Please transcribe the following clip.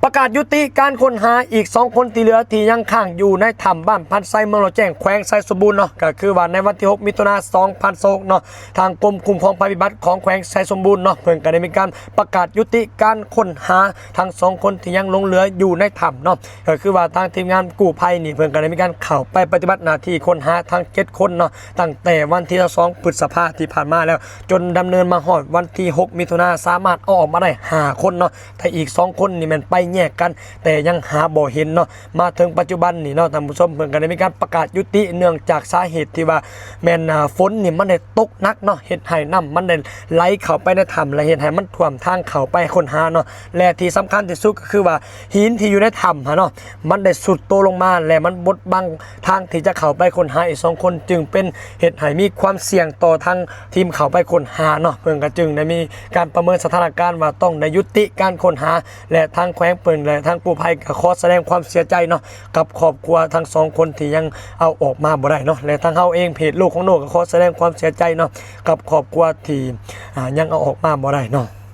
ประกาศยุติการค้นหาอีก2คนที่เหลือที่ยังค้างอยู่ในถ้ำบ้านพันไซเมืองเราแจ้งแขวงไซสมบูรณ์เนาะก็คือว่าในวันที่6มิถุนายน2026เนาะทางกรมคุ้มครองภัยพิบัติของแขวงไซสมบูรณ์เนาะเพิ่นก็ได้มีการประกาศยุติการค้นหาทั้ง2คนที่ยังหลงเหลืออยู่ในถ้ำเนาะก็คือว่าทางทีมงานกู้ภัยนี่เพิ่นก็ได้มีการเข้าไปปฏิบัติหน้าที่ค้นหาทั้ง7คนเนาะตั้งแต่วันที่2พฤษภาคมที่ผ่านมาแล้วจนดำเนินมาฮอดวันที่6มิถุนายนสามารถเอาออกมาได้5คนเนาะแต่อีก2คนนี่มันไปแยกกันแต่ยังหาบ่เห็นเนาะมาถึงปัจจุบันนี่เนาะท่านผู้ชมเพิ่นก็ได้มีการประกาศยุติเนื่องจากสาเหตุที่ว่าแม่นฝนนี่มันได้ตกหนักเนาะเฮ็ดให้น้ำมันได้ไหลเข้าไปในถ้ำและเฮ็ดให้มันท่วมทางเข้าไปค้นหาเนาะและที่สำคัญที่สุดก็คือว่าหินที่อยู่ในถ้ำเนาะมันได้สุดตัวลงมาและมันบดบังทางที่จะเข้าไปค้นหาอีก2คนจึงเป็นเฮ็ดให้มีความเสี่ยงต่อทางทีมเข้าไปค้นหาเนาะเพิ่นก็จึงได้มีการประเมินสถานการณ์ว่าต้องได้ยุติการค้นหาและทางแขวงเพิ่นและทางกู้ภัยก็ขอแสดงความเสียใจเนาะกับครอบครัวทั้ง2คนที่ยังเอาออกมาบ่ได้เนาะและทางเฮาเองเพจลูกของโนก็ขอแสดงความเสียใจเนาะกับครอบครัวที่ยังเอาออกมาบ่ได้เนาะ